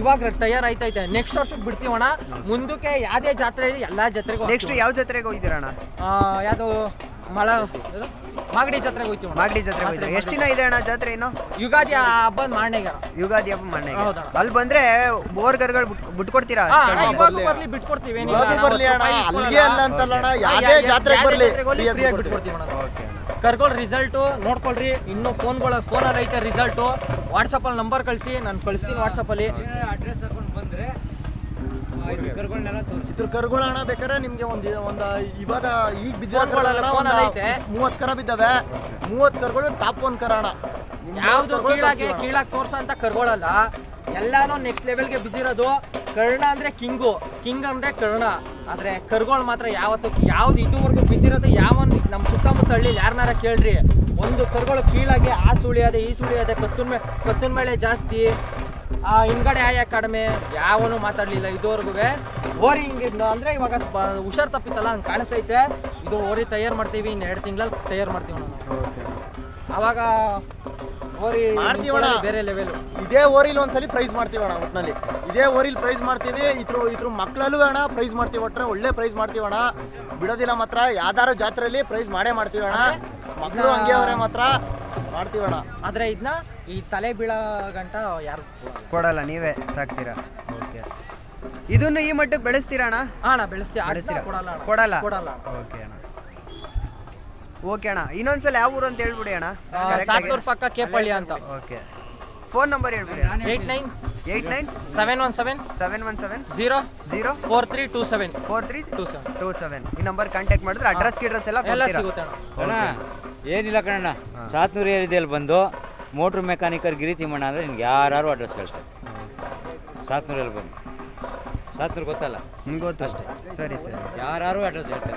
ಇವಾಗ ತಯಾರಾಯ್ತೈತೆ. ನೆಕ್ಸ್ಟ್ ವರ್ಷಕ್ಕೆ ಬಿಡ್ತೀವಣ್ಣ. ಮುಂದಕ್ಕೆ ಯಾವ್ದೇ ಜಾತ್ರೆ ಇದೆ ಎಲ್ಲಾ ಜಾತ್ರೆಗೂ. ನೆಕ್ಸ್ಟ್ ಯಾವ ಜಾತ್ರೆಗೆ ಹೋಗ್ತೀರಾ ಅಣ್ಣ? ಯಾವ್ದು ಮಾಗಡಿ ಜಾತ್ರೆಗೆ ಹೋಗ್ತೀವಿ. ಮಾಗಡಿ ಜಾತ್ರೆ ಹೋಗ್ತೀರಾ? ಎಷ್ಟು ದಿನ ಇದೆ ಅಣ್ಣ ಜಾತ್ರೆ? ಇನ್ನು ಯುಗಾದಿ ಹಬ್ಬ ಮಾಡ್ನೆಗ. ಯುಗಾದಿ ಹಬ್ಬ ಮಾಡ್ನೆಗ. ಅಲ್ಲಿ ಬಂದ್ರೆ ಬೋರ್ಗರ್ಗಳು ಬಿಟ್ಕೊಡ್ತೀರಾ? ಬರ್ಲಿ ಬಿಟ್ಕೊಡ್ತೀವಿ. ಬರ್ಲಿ ಅಣ್ಣ, ಅಲ್ಲಿಗೆ ಅಲ್ಲ ಅಂತಲ್ಲ, ಯಾವ್ದೇ ಜಾತ್ರೆಗೆ ಬರ್ಲಿ ಬಿಟ್ಕೊಡ್ತೀವಿ. ಕರ್ಗೋಳ್ ರಿಸಲ್ಟು ನೋಡ್ಕೊಳ್ರಿ. ಇನ್ನು ಫೋನಲ್ಲಿ ಐತೆ ರಿಸಲ್ಟು. ವಾಟ್ಸಪ್ಪಲ್ಲಿ ನಂಬರ್ ಕಳಿಸಿ, ನಾನು ಕಳಿಸ್ತೀನಿ ವಾಟ್ಸಪ್ಪಲ್ಲಿ. ಅಡ್ರೆಸ್ ತಗೊಂಡು ಬಂದ್ರೆ ಕರುಗಳನ್ನೆಲ್ಲ ತೋರಿಸಿ. ಕರುಗಳಣ್ಣ ಬೇಕಾದ್ರೆ ನಿಮ್ಗೆ ಒಂದು ಇವಾಗ ಈಗ ಬಿದ್ದಿರೋ 30 ಕರ ಬಿದ್ದಾವೆ. 30 ಕರುಗಳು ಟಾಪ್ 1 ಕರ ಅಣ್ಣ. ಯಾವ್ದು ಕೀಳಾಗಿ ತೋರ್ಸೋ ಅಂತ ಕರ್ಗೊಳಲ್ಲ. ಎಲ್ಲಾನು ನೆಕ್ಸ್ಟ್ ಲೆವೆಲ್ಗೆ ಬಿದ್ದಿರೋದು. ಕರ್ಣ ಅಂದ್ರೆ ಕಿಂಗ್ ಅಂದ್ರೆ ಕರ್ಣ. ಆದ್ರೆ ಕರ್ಗೋಳ್ ಮಾತ್ರ ಯಾವ್ದು ಇದುವರೆಗೂ ಬಿದ್ದಿರೋದು ಯಾವನ್ ನಮ್ಮ ಸುತ್ತಮುತ್ತ ಹಳ್ಳಿ ಯಾರನ್ನಾರ ಕೇಳ್ರಿ, ಒಂದು ಕರ್ಗೋಳು ಕೀಳಾಗಿ ಆ ಸುಳಿ ಅದೇ ಈ ಸುಳಿ ಅದೇ, ಕತ್ತುನ್ ಮೇಲೆ ಜಾಸ್ತಿ, ಆ ಹಿಂಗಡೆ ಆಯ ಕಡಿಮೆ, ಯಾವನು ಮಾತಾಡ್ಲಿಲ್ಲ ಇದುವರೆಗೂ. ಓರಿ ಹಿಂಗೆ ಅಂದ್ರೆ ಇವಾಗ ಹುಷಾರ್ ತಪ್ಪಿತ್ತಲ್ಲ ಹಂಗೆ ಕಾಣಿಸ್ತೈತೆ. ಇದು ಓರಿ ತಯಾರು ಮಾಡ್ತೀವಿ, ಇನ್ನು 2 ತಿಂಗಳಲ್ಲಿ ತಯಾರು ಮಾಡ್ತೀವಿ ನಾವು. ಅವಾಗ ಓರಿ ಮಾಡ್ತೀವಣ್ಣ ಬೇರೆ ಲೆವೆಲ್. ಇದೇ ಓರಿಲಿ ಒಂದ್ಸಲಿ ಪ್ರೈಸ್ ಮಾಡ್ತೀವಣ್ಣ. ಒಟ್ಟಿನಲ್ಲಿ ಇದೇ ಓರಿಲಿ ಪ್ರೈಸ್ ಮಾಡ್ತೀವಿ. ಇದ್ರ ಮಕ್ಕಳಲ್ಲೂ ಅಣ್ಣ ಪ್ರೈಸ್ ಮಾಡ್ತೀವಿ. ಒಟ್ಟರೆ ಒಳ್ಳೆ ಪ್ರೈಸ್ ಮಾಡ್ತೀವಣ್ಣ, ಬಿಡೋದಿಲ್ಲ ಮಾತ್ರ. ಯಾವ್ದಾರು ಜಾತ್ರೆಯಲ್ಲಿ ಪ್ರೈಸ್ ಮಾಡೇ ಮಾಡ್ತೀವಣ್ಣ. ಮಕ್ಕಳು ಹಂಗೆ ಅವರೇ ಮಾತ್ರ ಮಾಡ್ತೀವಣ್ಣ. ಆದ್ರೆ ಇದನ್ನ ಈ ತಲೆ ಬೀಳೋ ಗಂಟ ಯಾರು ಕೊಡಲ್ಲ, ನೀವೇ ಸಾಕ್ತೀರಾ? ಓಕೆ. ಇದನ್ನು ಈ ಮಟ್ಟಕ್ಕೆ ಬೆಳೆಸ್ತೀರಾ ಅಣ್ಣ? ಅಣ್ಣ ಬೆಳೆಸ್ತೀರಾ? ಕೊಡಲ್ಲ. ಓಕೆ ಅಣ್ಣ. ಓಕೆ ಅಣ್ಣ. ಇನ್ನೊಂದ್ಸಲ ಯಾವ ಊರು ಅಂತ ಹೇಳ್ಬಿಡಿ ಅಣ್ಣ. ಸಾತ್ತೂರ್ ಪಕ್ಕ ಕೇಪಳ್ಳಿ ಅಂತ. ಓಕೆ. ಫೋನ್ ನಂಬರ್ ಹೇಳ್ಬಿಡಿ. 89 717 0 4327 4327 ಈ ನಂಬರ್ ಕಾಂಟ್ಯಾಕ್ಟ್ ಮಾಡಿದ್ರೆ ಅಡ್ರೆಸ್ ಎಲ್ಲ ಸಿಗುತ್ತೆ ಅಣ್ಣ. ಏನಿಲ್ಲ ಕಣಣ್ಣ, ಸಾತ್ನೂರು ಏರಿಯಾದಲ್ಲಿ ಬಂದು ಮೋಟ್ರ್ ಮೆಕ್ಯಾನಿಕರ್ ಗಿರಿ ತಿಮ್ಮಣ್ಣ ಅಂದರೆ ನಿನ್ಗೆ ಯಾರು ಅಡ್ರೆಸ್ ಕಳ್ತಾರೆ. ಸಾತ್ನೂರಲ್ಲಿ ಬಂದು, ಸಾತ್ನೂರು ಗೊತ್ತಲ್ಲ ನಿಮ್ಗೆ ಗೊತ್ತು ಅಷ್ಟೇ. ಸರಿ ಸರಿ. ಯಾರು ಅಡ್ರೆಸ್ ಹೇಳ್ತಾರೆ.